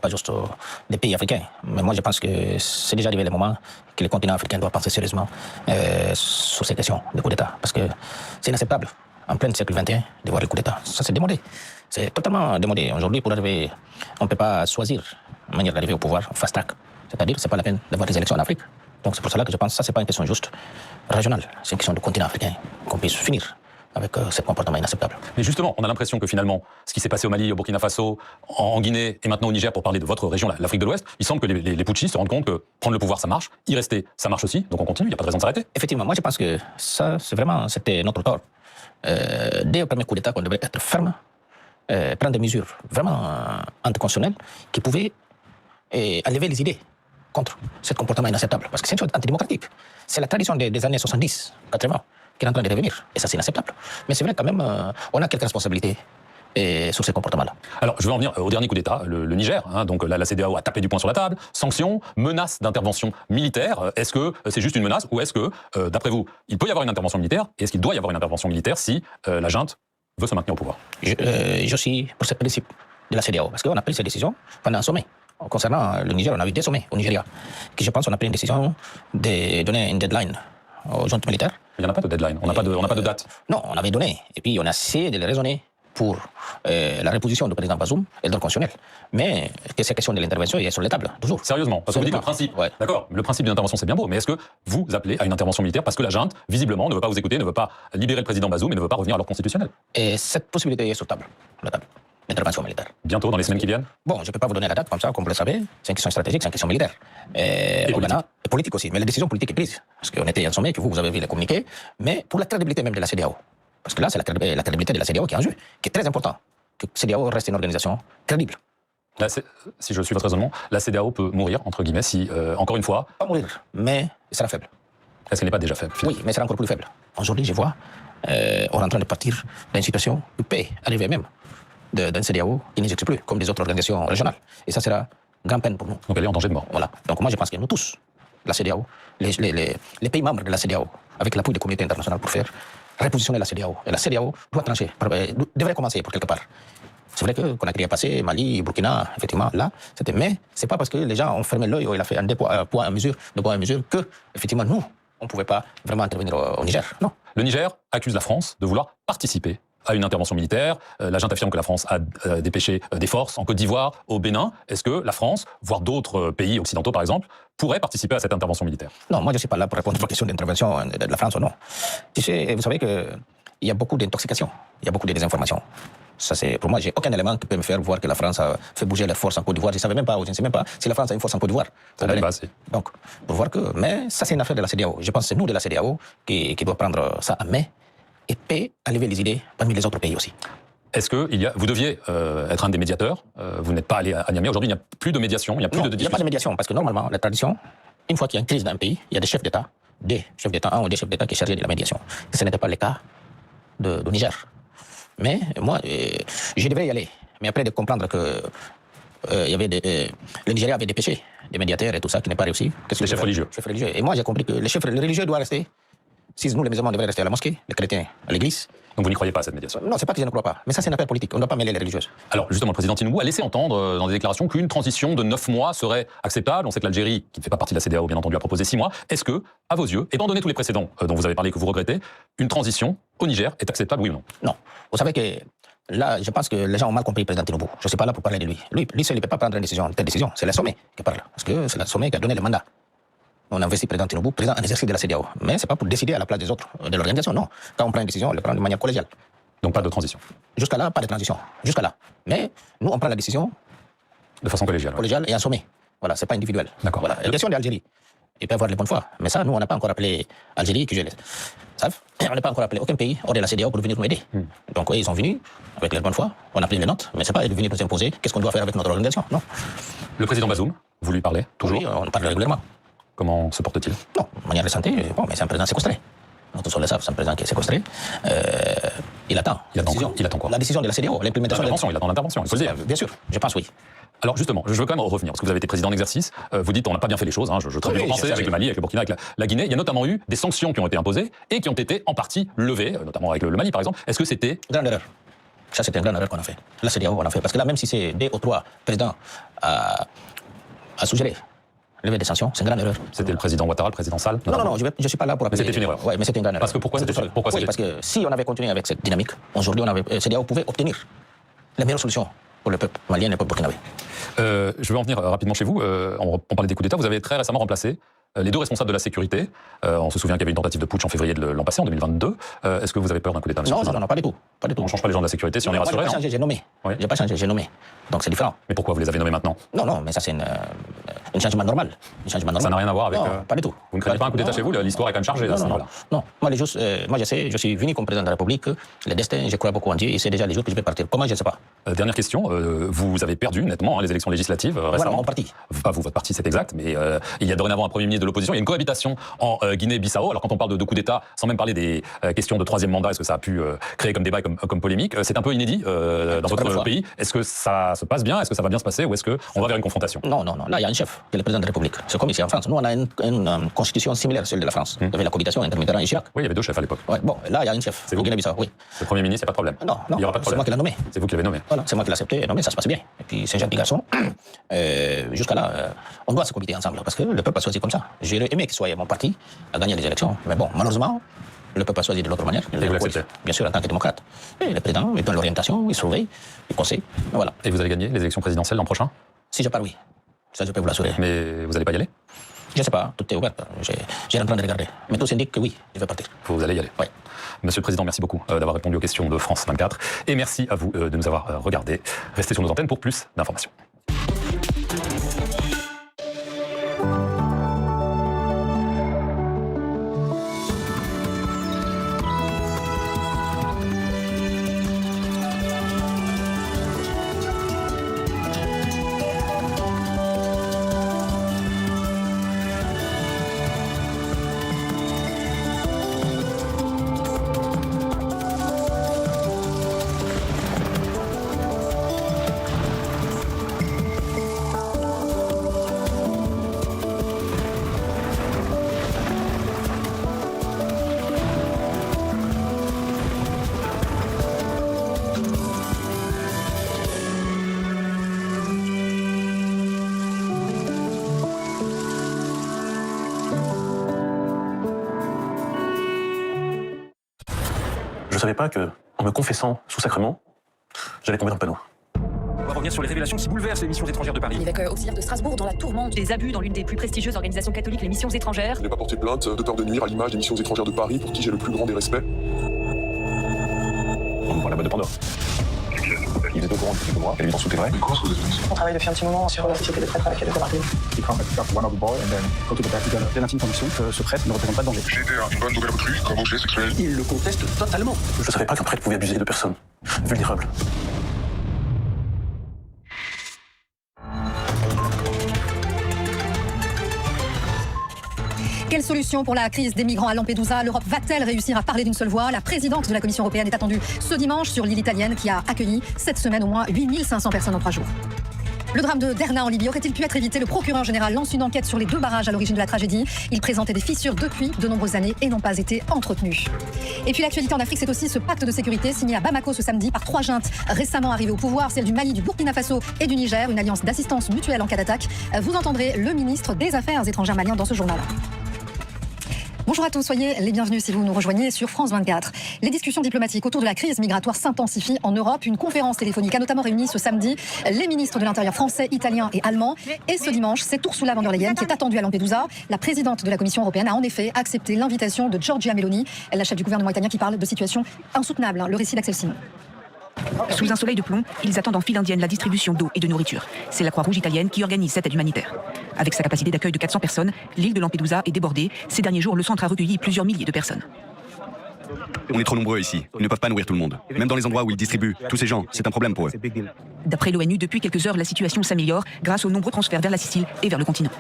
Pas juste des pays africains, mais moi je pense que c'est déjà arrivé le moment que le continent africain doit penser sérieusement sur ces questions de coup d'État. Parce que c'est inacceptable, en plein siècle XXI, de voir le coup d'État. Ça c'est démodé. C'est totalement démodé. Aujourd'hui, pour arriver, on ne peut pas choisir une manière d'arriver au pouvoir fast track. C'est-à-dire que ce n'est pas la peine d'avoir des élections en Afrique. Donc c'est pour cela que je pense que ça, ce n'est pas une question juste régionale. C'est une question du continent africain, qu'on puisse finir avec ce comportement inacceptable. Mais justement, on a l'impression que finalement, ce qui s'est passé au Mali, au Burkina Faso, en Guinée et maintenant au Niger, pour parler de votre région, l'Afrique de l'Ouest, il semble que les putschistes se rendent compte que prendre le pouvoir, ça marche, y rester, ça marche aussi, donc on continue, il n'y a pas de raison de s'arrêter. Effectivement, moi je pense que ça, c'était notre tort. Dès le premier coup d'État, qu'on devait être ferme, prendre des mesures vraiment anticonstitutionnelles qui pouvaient enlever les idées contre ce comportement inacceptable. Parce que c'est une chose antidémocratique. C'est la tradition des années 70, 80 qui est en train de revenir. Et ça, c'est inacceptable. Mais c'est vrai quand même, on a quelques responsabilités sur ces comportements-là. Alors, je vais en venir au dernier coup d'État, le Niger. Donc là, la CEDEAO a tapé du poing sur la table. Sanctions, menaces d'intervention militaire. Est-ce que c'est juste une menace ou est-ce que, d'après vous, il peut y avoir une intervention militaire? Et est-ce qu'il doit y avoir une intervention militaire si la junte veut se maintenir au pouvoir? Je suis pour ce principe de la CEDEAO. Parce qu'on a pris cette décision pendant un sommet. Concernant le Niger, on a eu des sommets au Nigeria. Qui, je pense, on a pris une décision de donner une deadline aux juntes militaires. Il n'y en a pas de deadline, on n'a pas de date. Non, on avait donné. Et puis on a essayé de les raisonner pour la reposition du président Bazoum et le droit constitutionnel. Mais que cette question de l'intervention est sur les tables, toujours. Sérieusement, parce qu'on dit que le principe, ouais. D'accord, le principe d'une intervention c'est bien beau, mais est-ce que vous appelez à une intervention militaire parce que la junte, visiblement, ne veut pas vous écouter, ne veut pas libérer le président Bazoum et ne veut pas revenir à l'ordre constitutionnel? Et cette possibilité est sur la table. L'intervention militaire. Bientôt, dans les semaines qui viennent? Bon, je ne peux pas vous donner la date comme ça, comme vous le savez. C'est une question stratégique, c'est une question militaire. Et politique aussi. Mais la décision politique est prise. Parce qu'on était en sommet, que vous avez vu les communiqués. Mais pour la crédibilité même de la CEDEAO. Parce que là, c'est la crédibilité de la CEDEAO qui est en jeu, qui est très important. Que la CEDEAO reste une organisation crédible. Là, si je suis votre raisonnement, la CEDEAO peut mourir, entre guillemets, si, encore une fois... Pas mourir, mais elle sera faible. Est-ce qu'elle n'est pas déjà faible, finalement? Oui, mais elle sera encore plus faible. Aujourd'hui, je vois, on est en train de partir d'une situation qui peut arriver même d'un CEDEAO qui n'existe plus, comme des autres organisations régionales. Et ça sera grande peine pour nous. Donc elle est en danger de mort. Voilà. Donc moi, je pense que nous tous, la CEDEAO, les pays membres de la CEDEAO, avec l'appui des communautés internationales pour faire repositionner la CEDEAO. Et la CEDEAO doit trancher, devrait commencer pour quelque part. C'est vrai qu'on a crié à passer, Mali, Burkina, effectivement, là, c'était... Mais c'est pas parce que les gens ont fermé l'œil ou il a fait un poids à mesure, que, effectivement, nous, on ne pouvait pas vraiment intervenir au Niger. Non. Le Niger accuse la France de vouloir participer à une intervention militaire. La junte affirme que la France a dépêché des forces en Côte d'Ivoire, au Bénin. Est-ce que la France, voire d'autres pays occidentaux par exemple, pourraient participer à cette intervention militaire? Non, moi je ne suis pas là pour répondre à la question d'intervention de la France ou non. Tu sais, vous savez qu'il y a beaucoup d'intoxication, il y a beaucoup de désinformation. Ça, pour moi, j'ai aucun élément qui peut me faire voir que la France a fait bouger leurs forces en Côte d'Ivoire. Je ne savais même pas, ou je ne sais même pas si la France a une force en Côte d'Ivoire. Donc, pour voir que... Mais ça, c'est une affaire de la CEDEAO. Je pense que c'est nous de la CEDEAO qui doit prendre ça à main et peut enlever les idées parmi les autres pays aussi. Est-ce que vous deviez être un des médiateurs? Vous n'êtes pas allé à Niamey. Aujourd'hui, il n'y a plus de médiation, il n'y a plus de discussion. Il n'y a pas de médiation, parce que normalement, la tradition, une fois qu'il y a une crise dans un pays, il y a des chefs d'État, un ou des chefs d'État qui sont chargés de la médiation. Et ce n'était pas le cas du Niger. Mais moi, je devrais y aller. Mais après de comprendre que le Nigeria avait dépêché des médiateurs et tout ça qui n'est pas réussi. Les chefs religieux. Et moi, j'ai compris que les religieux doivent rester. Si nous, les musulmans, devraient rester à la mosquée, les chrétiens à l'église. Donc vous n'y croyez pas à cette médiation? Non, c'est pas que je ne crois pas. Mais ça, c'est une affaire politique. On ne doit pas mêler les religieuses. Alors, justement, le président Tinubu a laissé entendre dans des déclarations qu'une transition de 9 mois serait acceptable. On sait que l'Algérie, qui ne fait pas partie de la CEDEAO, bien entendu, a proposé 6 mois. Est-ce que, à vos yeux, étant donné tous les précédents dont vous avez parlé que vous regrettez, une transition au Niger est acceptable, oui ou non? Non. Vous savez que là, je pense que les gens ont mal compris le président Tinubu. Je ne suis pas là pour parler de lui. Lui seul, il ne peut pas prendre une telle décision. C'est le sommet qui parle. Parce que c'est le sommet qui a donné le mandat. On a investi le président Tinubu, président en exercice de la CEDEAO. Mais ce n'est pas pour décider à la place des autres, de l'organisation, non. Quand on prend une décision, on le prend de manière collégiale. Donc pas de transition? Jusqu'à là, pas de transition. Jusqu'à là. Mais nous, on prend la décision... De façon collégiale. Collégiale et en sommet. Voilà, ce n'est pas individuel. D'accord. Voilà. La question d'Algérie. Il peut y avoir les bonnes fois. Mais ça, nous, on n'a pas encore appelé Algérie, que je les savent. On n'a pas encore appelé aucun pays hors de la CEDEAO pour venir nous aider. Donc oui, ils sont venus avec les bonnes fois. On a pris les notes, mais ce n'est pas venir nous imposer qu'est-ce qu'on doit faire avec notre organisation. Non. Le président Bazoum, vous lui parlez toujours? Oui, on parle régulièrement. Comment se porte-t-il? Non, de manière de santé, bon, mais c'est un président séquestré. Donc, tous le savent, c'est un président qui est séquestré. Il attend. Il attend quoi? La décision de la CEDEAO, l'implémentation. Il attend l'intervention, il faut le dire. Bien sûr, je pense oui. Alors justement, je veux quand même revenir, parce que vous avez été président d'exercice, vous dites on n'a pas bien fait les choses, je traduis vos pensées avec le Mali, avec le Burkina, avec la Guinée. Il y a notamment eu des sanctions qui ont été imposées et qui ont été en partie levées, notamment avec le Mali par exemple. Est-ce que c'était... Grande erreur. Ça, c'est une grande erreur qu'on a fait. La CEDEAO, on a fait. Parce que là, même si c'est 2 ou 3 présidents à suggérer lever des sanctions, c'est une grande erreur. C'était le président Ouattara, le président Sall? Non, je ne suis pas là pour appeler. Mais c'était une erreur. Oui, mais c'était une grande erreur. Parce que pourquoi c'était Oui, parce que si on avait continué avec cette dynamique, aujourd'hui, CEDEAO pouvait obtenir la meilleure solution pour le peuple malien et le peuple burkinabé. Je veux en venir rapidement chez vous. On parlait des coups d'État. Vous avez très récemment remplacé les 2 responsables de la sécurité. On se souvient qu'il y avait une tentative de putsch en février de l'an passé, en 2022. Est-ce que vous avez peur d'un coup d'État? Non, pas du tout. Pas du tout. On ne change pas les gens de la sécurité si on est rassuré. J'ai pas changé, j'ai nommé. Oui. J'ai pas changé, j'ai nommé. Donc c'est différent. Mais pourquoi vous les avez nommés maintenant? Non, mais ça c'est un changement normal. Ça n'a rien à voir avec... Non, pas du tout. Vous ne craignez pas un coup d'État chez vous? L'histoire est quand même chargée. Non. Moi, je sais, je suis venu comme président de la République. Le destin, je crois beaucoup en Dieu et c'est déjà les jours que je vais partir. Comment, je ne sais pas. Dernière question. Vous avez perdu nettement les élections législatives récemment. Voilà, mon parti. Pas vous, votre parti, c'est exact. Mais il y a dorénavant un Premier ministre de l'opposition. Il y a une cohabitation en Guinée-Bissau. Alors quand on parle de coup d'État, sans même parler des questions de 3e mandat, est-ce que ça a pu créer comme débat et comme polémique? C'est un peu inédit dans votre pays. Est-ce que ça se passe bien? Est-ce que ça va bien se passer? Ou est-ce qu'on va vers une confrontation? Non. Là, il y a un chef, qui est le président de la République. C'est comme ici en France. Nous, on a une constitution similaire à celle de la France. Il y avait la cohabitation entre Mitterrand et Chirac. Oui, il y avait 2 chefs à l'époque. Ouais, bon, là, il y a un chef. C'est vous? Guinée-Bissau, oui. Le Premier ministre, il n'y a pas de problème. Non. Il n'y aura pas de C'est problème. moi qui l'ai nommé. C'est vous qui l'avez nommé. Voilà, c'est moi qui l'ai accepté et nommé, ça se passe bien. Et puis, c'est un gentil garçon. Jusqu'à là, on doit se cohabiter ensemble parce que le peuple a choisi comme ça. J'aurais aimé qu'il soit mon parti à gagner les élections. Mais bon, malheureusement, le peuple a choisi de l'autre manière. Et vous l'acceptez? Bien sûr, en tant que démocrate. Et le président, il donne l'orientation, il surveille, il conseille. Voilà. Et vous allez gagner les élections présidentielles l'an prochain? Si je pars, oui. Ça, je peux vous l'assurer. Mais vous n'allez pas y aller? Je ne sais pas, tout est ouvert. J'ai en train de regarder. Mais tout s'indique que oui, je vais partir. Vous allez y aller? Oui. Monsieur le Président, merci beaucoup d'avoir répondu aux questions de France 24. Et merci à vous de nous avoir regardés. Restez sur nos antennes pour plus d'informations. Je ne savais pas que, en me confessant sous sacrement, j'allais tomber dans le panneau. On va revenir sur les révélations qui bouleversent les missions étrangères de Paris. L'évêque auxiliaire de Strasbourg dans la tourmente. Des abus dans l'une des plus prestigieuses organisations catholiques, les missions étrangères. Je n'ai pas porté plainte de peur de nuire à l'image des missions étrangères de Paris, pour qui j'ai le plus grand des respects. On ouvre la boîte de Pandore. Il était au courant depuis que moi, l'évidence tout est vrai. On travaille depuis un petit moment sur la société de prêtres avec laquelle démarqué. Ce prêtre ne représente pas de danger. J'ai été une bonne nouvelle recrue, comme objet sexuel. Il le conteste totalement. Je ne savais pas qu'un prêtre pouvait abuser de personnes vulnérables. Quelle solution pour la crise des migrants à Lampedusa? L'Europe va-t-elle réussir à parler d'une seule voix? La présidente de la Commission européenne est attendue ce dimanche sur l'île italienne qui a accueilli cette semaine au moins 8500 personnes en 3 jours. Le drame de Derna en Libye aurait-il pu être évité? Le procureur général lance une enquête sur les 2 barrages à l'origine de la tragédie. Il présentait des fissures depuis de nombreuses années et n'ont pas été entretenues. Et puis l'actualité en Afrique, c'est aussi ce pacte de sécurité signé à Bamako ce samedi par 3 juntes récemment arrivées au pouvoir, celle du Mali, du Burkina Faso et du Niger, une alliance d'assistance mutuelle en cas d'attaque. Vous entendrez le ministre des Affaires étrangères malien dans ce journal. Bonjour à tous, soyez les bienvenus si vous nous rejoignez sur France 24. Les discussions diplomatiques autour de la crise migratoire s'intensifient en Europe. Une conférence téléphonique a notamment réuni ce samedi les ministres de l'Intérieur français, italiens et allemands. Et ce dimanche, c'est Ursula von der Leyen qui est attendue à Lampedusa. La présidente de la Commission européenne a en effet accepté l'invitation de Giorgia Meloni, la chef du gouvernement italien qui parle de situation insoutenable. Le récit d'Axel Simon. Sous un soleil de plomb, ils attendent en file indienne la distribution d'eau et de nourriture. C'est la Croix-Rouge italienne qui organise cette aide humanitaire. Avec sa capacité d'accueil de 400 personnes, l'île de Lampedusa est débordée. Ces derniers jours, le centre a recueilli plusieurs milliers de personnes. On est trop nombreux ici. Ils ne peuvent pas nourrir tout le monde. Même dans les endroits où ils distribuent tous ces gens, c'est un problème pour eux. D'après l'ONU, depuis quelques heures, la situation s'améliore grâce aux nombreux transferts vers la Sicile et vers le continent.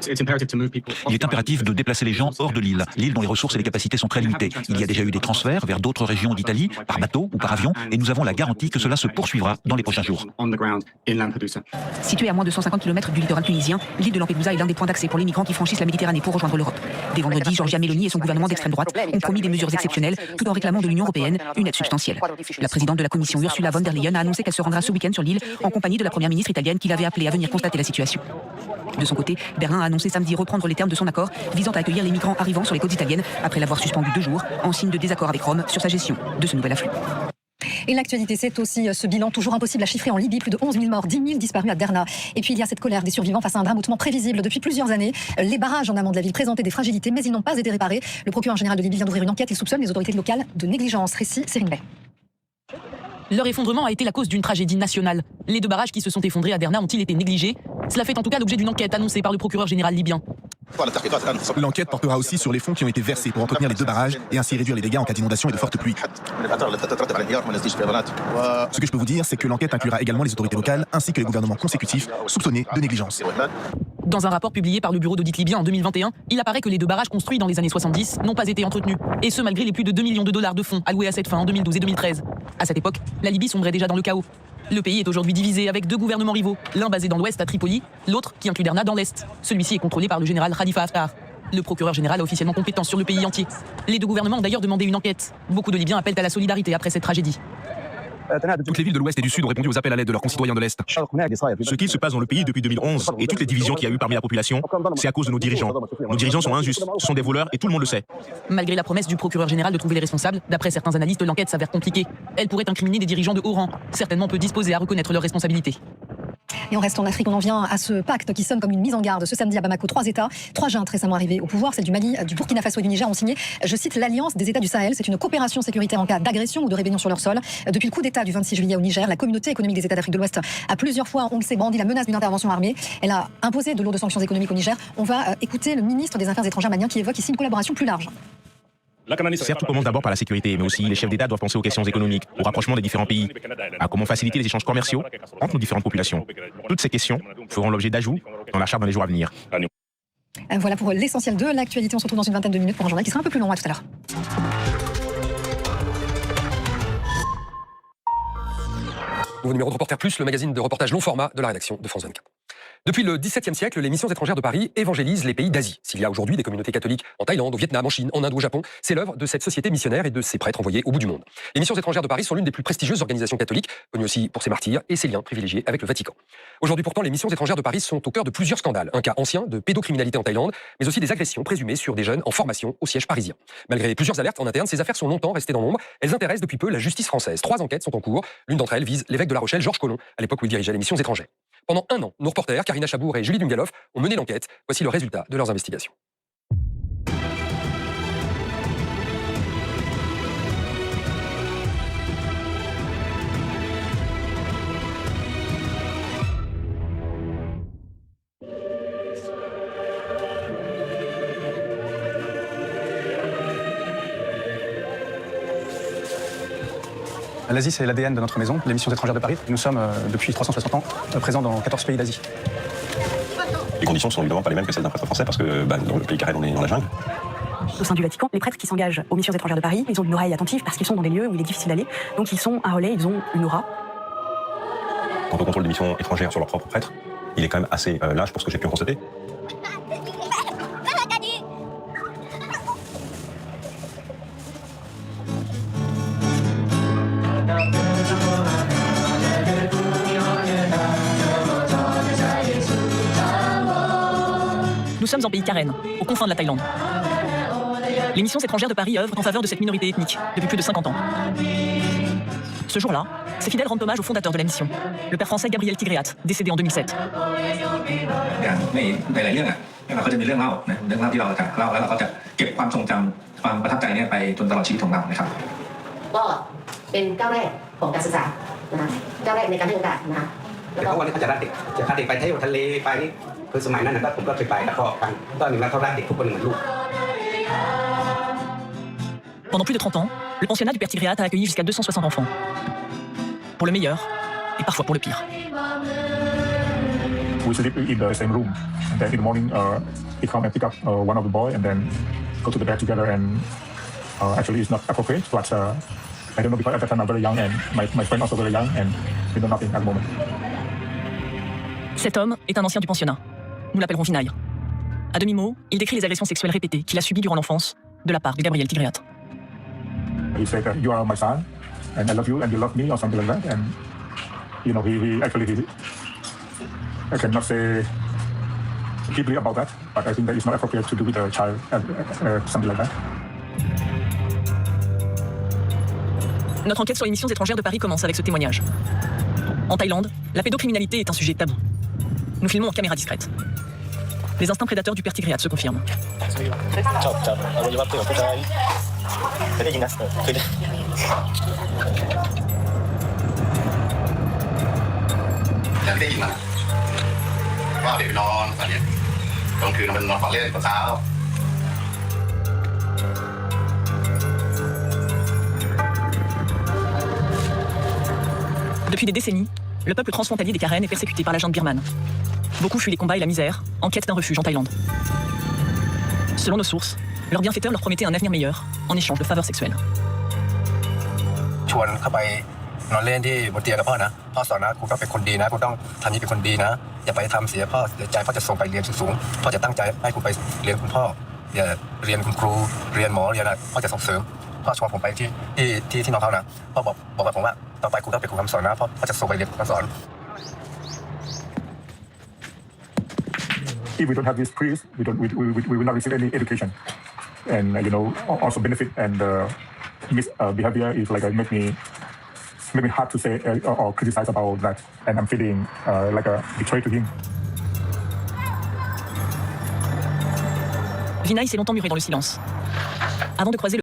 Il est impératif de déplacer les gens hors de l'île dont les ressources et les capacités sont très limitées. Il y a déjà eu des transferts vers d'autres régions d'Italie, par bateau ou par avion, et nous avons la garantie que cela se poursuivra dans les prochains jours. Située à moins de 150 km du littoral tunisien, l'île de Lampedusa est l'un des points d'accès pour les migrants qui franchissent la Méditerranée pour rejoindre l'Europe. Dès vendredi, Giorgia Meloni et son gouvernement d'extrême droite ont promis des mesures exceptionnelles tout en réclamant de l'Union européenne une aide substantielle. La présidente de la Commission, Ursula von der Leyen, a annoncé qu'elle se rendra ce week-end sur l'île en compagnie de la première ministre italienne qui l'avait appelée à venir constater la situation. De son côté, Berlin a annoncé samedi reprendre les termes de son accord visant à accueillir les migrants arrivant sur les côtes italiennes après l'avoir suspendu 2 jours en signe de désaccord avec Rome sur sa gestion de ce nouvel afflux. Et l'actualité, c'est aussi ce bilan toujours impossible à chiffrer en Libye. Plus de 11 000 morts, 10 000 disparus à Derna. Et puis il y a cette colère des survivants face à un drame hautement prévisible depuis plusieurs années. Les barrages en amont de la ville présentaient des fragilités, mais ils n'ont pas été réparés. Le procureur général de Libye vient d'ouvrir une enquête. Il soupçonne les autorités locales de négligence. Récit, Céline Bay. Leur effondrement a été la cause d'une tragédie nationale. Les 2 barrages qui se sont effondrés à Derna ont-ils été négligés? Cela fait en tout cas l'objet d'une enquête annoncée par le procureur général libyen. L'enquête portera aussi sur les fonds qui ont été versés pour entretenir les 2 barrages et ainsi réduire les dégâts en cas d'inondation et de fortes pluies. Ce que je peux vous dire, c'est que l'enquête inclura également les autorités locales ainsi que les gouvernements consécutifs soupçonnés de négligence. Dans un rapport publié par le bureau d'audit libyen en 2021, il apparaît que les 2 barrages construits dans les années 70 n'ont pas été entretenus. Et ce, malgré les plus de 2 millions de dollars de fonds alloués à cette fin en 2012 et 2013. À cette époque, la Libye sombrait déjà dans le chaos. Le pays est aujourd'hui divisé avec 2 gouvernements rivaux, l'un basé dans l'ouest à Tripoli, l'autre qui inclut Derna dans l'est. Celui-ci est contrôlé par le général Khalifa Haftar. Le procureur général a officiellement compétence sur le pays entier. Les 2 gouvernements ont d'ailleurs demandé une enquête. Beaucoup de Libyens appellent à la solidarité après cette tragédie. Toutes les villes de l'Ouest et du Sud ont répondu aux appels à l'aide de leurs concitoyens de l'Est. Ce qui se passe dans le pays depuis 2011 et toutes les divisions qu'il y a eu parmi la population, c'est à cause de nos dirigeants. Nos dirigeants sont injustes, ce sont des voleurs et tout le monde le sait. Malgré la promesse du procureur général de trouver les responsables, d'après certains analystes, l'enquête s'avère compliquée. Elle pourrait incriminer des dirigeants de haut rang, certainement peu disposés à reconnaître leurs responsabilités. Et on reste en Afrique, on en vient à ce pacte qui sonne comme une mise en garde. Ce samedi à Bamako, 3 États, 3 juntes récemment arrivés au pouvoir, celle du Mali, du Burkina Faso et du Niger, ont signé, je cite, l'Alliance des États du Sahel. C'est une coopération sécuritaire en cas d'agression ou de rébellion sur leur sol. Depuis le coup d'État du 26 juillet au Niger, la communauté économique des États d'Afrique de l'Ouest a plusieurs fois, on le sait, brandi la menace d'une intervention armée. Elle a imposé de lourdes sanctions économiques au Niger. On va écouter le ministre des Affaires étrangères malien qui évoque ici une collaboration plus large. Certes, tout commence d'abord par la sécurité, mais aussi les chefs d'État doivent penser aux questions économiques, au rapprochement des différents pays, à comment faciliter les échanges commerciaux entre nos différentes populations. Toutes ces questions feront l'objet d'ajouts dans la charte dans les jours à venir. Voilà pour l'essentiel de l'actualité. On se retrouve dans une vingtaine de minutes pour un journal qui sera un peu plus long. À tout à l'heure. Nouveau numéro de Reporter Plus, le magazine de reportage long format de la rédaction de France 24. Depuis le XVIIe siècle, les missions étrangères de Paris évangélisent les pays d'Asie. S'il y a aujourd'hui des communautés catholiques en Thaïlande, au Vietnam, en Chine, en Inde ou au Japon, c'est l'œuvre de cette société missionnaire et de ses prêtres envoyés au bout du monde. Les missions étrangères de Paris sont l'une des plus prestigieuses organisations catholiques, connues aussi pour ses martyrs et ses liens privilégiés avec le Vatican. Aujourd'hui pourtant, les missions étrangères de Paris sont au cœur de plusieurs scandales. Un cas ancien de pédocriminalité en Thaïlande, mais aussi des agressions présumées sur des jeunes en formation au siège parisien. Malgré plusieurs alertes en interne, ces affaires sont longtemps restées dans l'ombre. Elles intéressent depuis peu la justice française. 3 enquêtes sont en cours. L'une d'entre elles vise l'évêque de La Rochelle, Georges Collomb, à l'époque où il dirigeait les missions étrangères. Pendant 1 an, nos reporters, Karina Chabour et Julie Dungalov, ont mené l'enquête. Voici le résultat de leurs investigations. L'Asie, c'est l'ADN de notre maison, les missions étrangères de Paris. Nous sommes, depuis 360 ans, présents dans 14 pays d'Asie. Les conditions sont évidemment pas les mêmes que celles d'un prêtre français parce que dans le pays carré, on est dans la jungle. Au sein du Vatican, les prêtres qui s'engagent aux missions étrangères de Paris, ils ont une oreille attentive parce qu'ils sont dans des lieux où il est difficile d'aller. Donc ils sont un relais, ils ont une aura. Quant au contrôle des missions étrangères sur leurs propres prêtres, il est quand même assez lâche pour ce que j'ai pu en constater. Nous sommes en pays carène, aux confins de la Thaïlande. Les missions étrangères de Paris œuvrent en faveur de cette minorité ethnique depuis plus de 50 ans. Ce jour-là, ces fidèles rendent hommage au fondateur de la mission, le père français Gabriel Tigréat, décédé en 2007. Pendant plus de 30 ans, le pensionnat du père Tigréat a accueilli jusqu'à 260 enfants. Pour le meilleur et parfois pour le pire. we sleep in the same room. And then in the morning, he come and pick up one of the boy and then go to the bed together. And actually, it's not appropriate. But I don't know because at that time I'm very young and my friend also very young and we know nothing at the moment. Cet homme est un ancien du pensionnat. Nous l'appellerons Vinaille. À demi-mot, il décrit les agressions sexuelles répétées qu'il a subies durant l'enfance de la part de Gabriel Tigreat. He said, "You are my son, and I love you, and you love me," or something like that. And he actually, I cannot say deeply about that, but I think that it's not appropriate to do with a child, something like that. Notre enquête sur les missions étrangères de Paris commence avec ce témoignage. En Thaïlande, la pédocriminalité est un sujet tabou. Nous filmons en caméra discrète. Les instincts prédateurs du père Tigreat se confirment. Depuis des décennies, le peuple transfrontalier des Karen est persécuté par la junte birmane. Beaucoup fuient les combats et la misère, en quête d'un refuge en Thaïlande. Selon nos sources, leur bienfaiteur leur promettait un avenir meilleur, en échange de faveurs sexuelles. ชวนเข้าไปนอนเล่นที่บนเตียงกับพ่อนะพ่อสอนนะคุณต้องเป็นคนดีนะคุณต้องทำนี้เป็นคนดีนะอย่าไปทำเสียพ่อเสียใจพ่อจะส่งไปเรียนสูงๆพ่อจะตั้งใจให้คุณไปเรียนคุณพ่ออย่าเรียนคุณครูเรียนหมอเรียนอะไรพ่อจะส่งเสริมพ่อชวนผมไปที่น้องเขานะพ่อบอกกับผมว่าต่อไปคุณต้องเป็นครูคำสอนนะพ่อจะส่งไปเรียนคำสอน If we don't have this priest, we will not receive any education, and also benefit and misbehavior is like make me hard to say or criticize about that, and I'm feeling like a betray to him. Vinaille s'est longtemps muré dans le silence, avant de croiser le